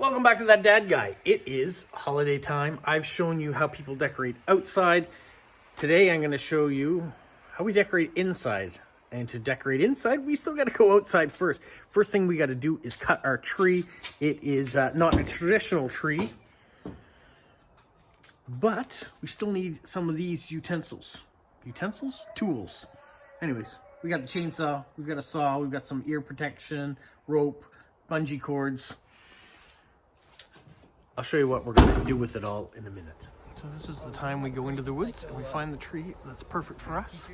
Welcome back to That Dad Guy. It is holiday time. I've shown you how people decorate outside. Today I'm going to show you how we decorate inside. And to decorate inside, we still got to go outside first. First thing we got to do is cut our tree. It is not a traditional tree, but we still need some of these utensils. Utensils? Tools. Anyways, we got the chainsaw, we've got a saw, we've got some ear protection, rope, bungee cords. I'll show you what we're going to do with it all in a minute. So this is the time we go into the woods and we find the tree that's perfect for us.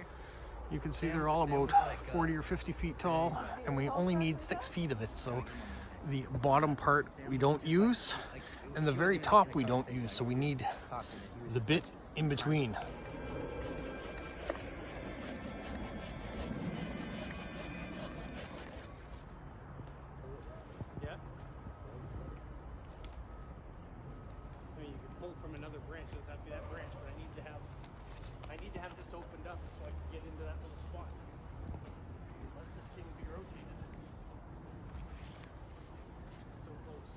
You can see they're all about 40 or 50 feet tall, and we only need 6 feet of it. So the bottom part we don't use, and the very top we don't use. So we need the bit in between. From another branch, doesn't have to be that branch, but I need to have this opened up so I can get into that little spot. Unless this thing be rotated. It's so close.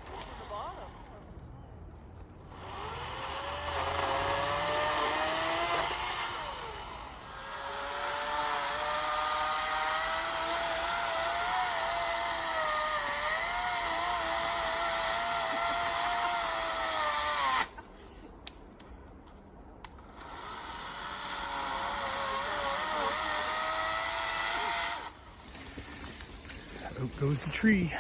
To the bottom. Out goes the tree.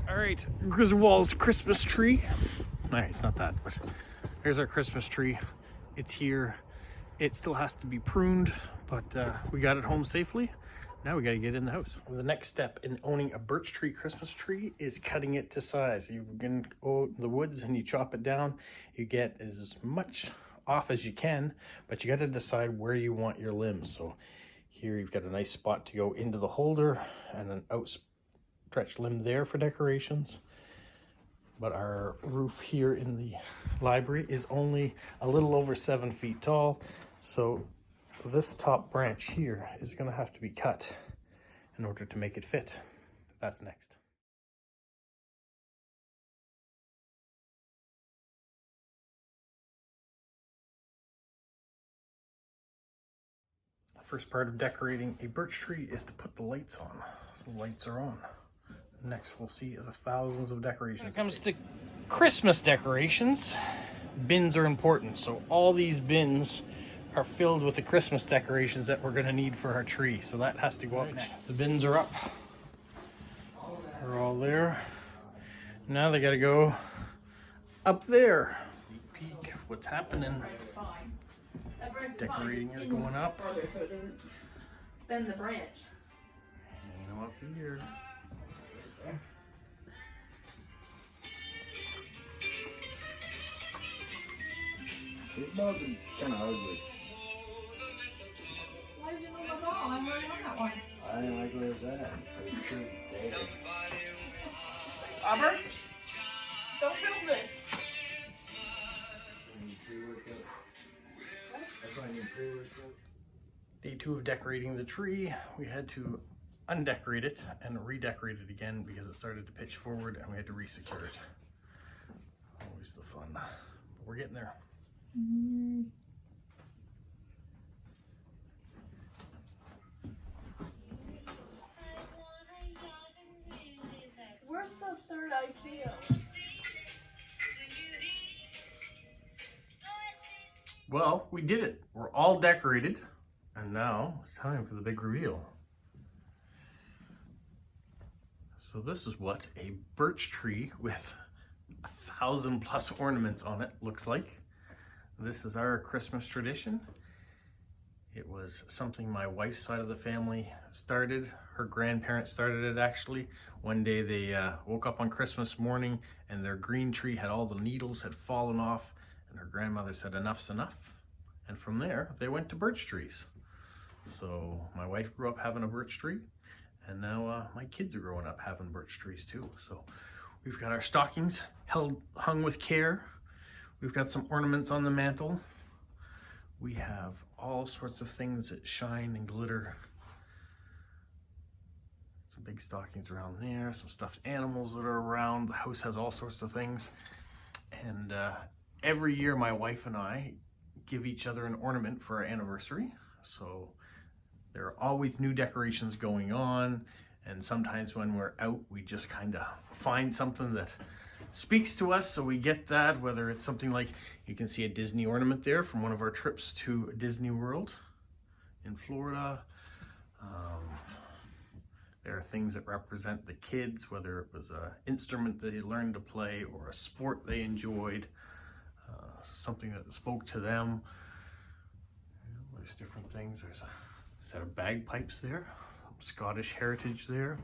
All right, Griswold's Christmas tree. No, it's not that, but here's our Christmas tree. It's here. It still has to be pruned, but we got it home safely. Now we got to get in the house. The next step in owning a birch tree Christmas tree is cutting it to size. You can go in the woods and you chop it down. You get as much off as you can, but you got to decide where you want your limbs. So here you've got a nice spot to go into the holder and an outstretched limb there for decorations. But our roof here in the library is only a little over 7 feet tall. So this top branch here is going to have to be cut in order to make it fit. That's next. The first part of decorating a birch tree is to put the lights on. So the lights are on. Next, we'll see the thousands of decorations. When it comes to Christmas decorations, bins are important. So all these bins are filled with the Christmas decorations that we're going to need for our tree. So that has to go up next. The bins are up. They're all there. Now they got to go up there. Sneak peek what's happening. Decorating is going up. So it doesn't bend the branch. And up here. This bug's kind of ugly. Why did you move us all? I'm running on that one. I didn't like where it's at. It's too big. Robert, don't film this. That's why I need pre-workout. Day 2 of decorating the tree, we had to undecorate it and redecorate it again because it started to pitch forward and we had to resecure it. Always the fun. But we're getting there. We're supposed to start IKEA. Well, we did it. We're all decorated and now it's time for the big reveal. So this is what a birch tree with 1,000+ ornaments on it looks like. This is our Christmas tradition. It was something my wife's side of the family started. Her grandparents started it actually. One day they woke up on Christmas morning and their green tree had all the needles had fallen off, and her grandmother said enough's enough. And from there they went to birch trees. So my wife grew up having a birch tree, and now my kids are growing up having birch trees too. So we've got our stockings hung with care. We've got some ornaments on the mantle. We have all sorts of things that shine and glitter. big stockings around there, some stuffed animals that are around. The house has all sorts of things. And every year my wife and I give each other an ornament for our anniversary. So there are always new decorations going on. And sometimes when we're out, we just kind of find something that speaks to us. So we get that, whether it's something like, you can see a Disney ornament there from one of our trips to Disney World in Florida. There are things that represent the kids, whether it was an instrument that they learned to play or a sport they enjoyed, something that spoke to them. There's different things. There's a set of bagpipes there, Scottish heritage there.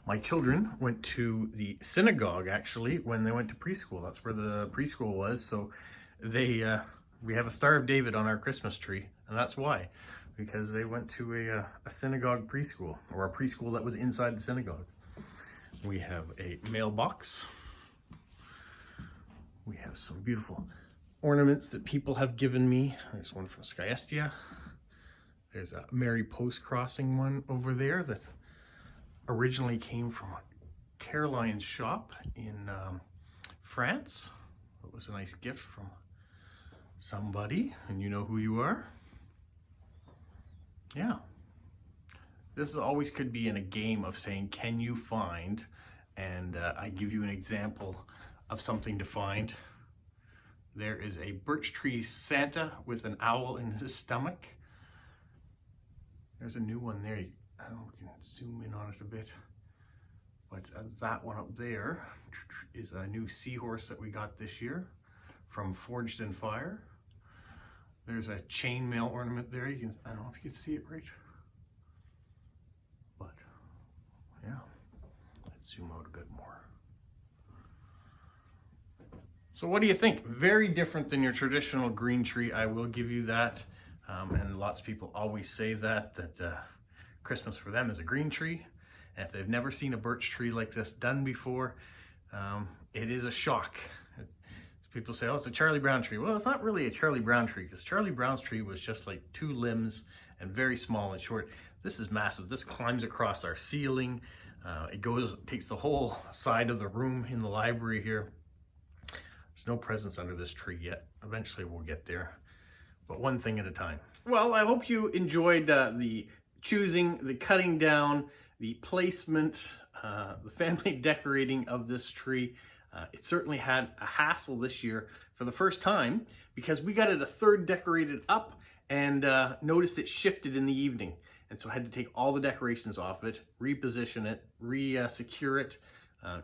My children went to the synagogue actually when they went to preschool. That's where the preschool was. So we have a Star of David on our Christmas tree, and that's why. Because they went to a synagogue preschool, or a preschool that was inside the synagogue. We have a mailbox. We have some beautiful ornaments that people have given me. There's one from Skyestia. There's a Mary Post Crossing one over there that originally came from Caroline's shop in France. It was a nice gift from somebody, and you know who you are. Yeah, this always could be in a game of saying, can you find? And I give you an example of something to find. There is a birch tree Santa with an owl in his stomach. There's a new one there. I don't know if we can zoom in on it a bit. But that one up there is a new seahorse that we got this year from Forged in Fire. There's a chainmail ornament there. You can, I don't know if you can see it right. But yeah, let's zoom out a bit more. So what do you think? Very different than your traditional green tree. I will give you that. And lots of people always say that Christmas for them is a green tree. And if they've never seen a birch tree like this done before, it is a shock. People say, oh, it's a Charlie Brown tree. Well, it's not really a Charlie Brown tree, because Charlie Brown's tree was just like 2 limbs and very small and short. This is massive. This climbs across our ceiling. Takes the whole side of the room in the library here. There's no presents under this tree yet. Eventually we'll get there, but one thing at a time. Well, I hope you enjoyed the choosing, the cutting down, the placement, the family decorating of this tree. It certainly had a hassle this year for the first time, because we got it a third decorated up and noticed it shifted in the evening. And so I had to take all the decorations off it, reposition it, secure it,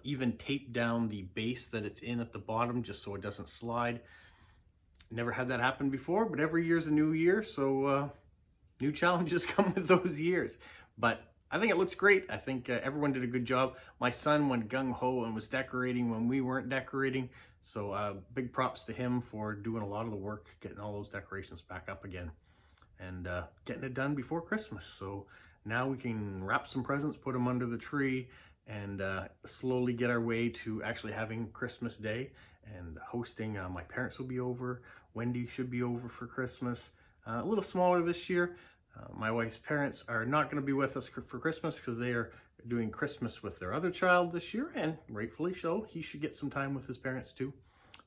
even tape down the base that it's in at the bottom just so it doesn't slide. Never had that happen before, but every year's a new year, so new challenges come with those years. But I think it looks great. I think everyone did a good job. My son went gung-ho and was decorating when we weren't decorating. So big props to him for doing a lot of the work, getting all those decorations back up again and getting it done before Christmas. So now we can wrap some presents, put them under the tree, and slowly get our way to actually having Christmas Day and hosting. My parents will be over. Wendy should be over for Christmas. A little smaller this year. My wife's parents are not going to be with us for Christmas because they are doing Christmas with their other child this year, and rightfully so. He should get some time with his parents too.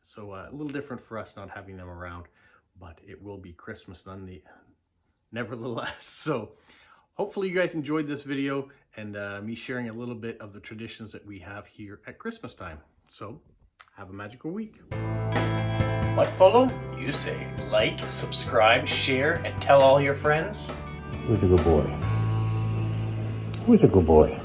So a little different for us not having them around, but it will be Christmas nevertheless. So hopefully you guys enjoyed this video and me sharing a little bit of the traditions that we have here at Christmas time. So have a magical week. What, Polo? You say like, subscribe, share, and tell all your friends. Who's a good boy? Who's a good boy?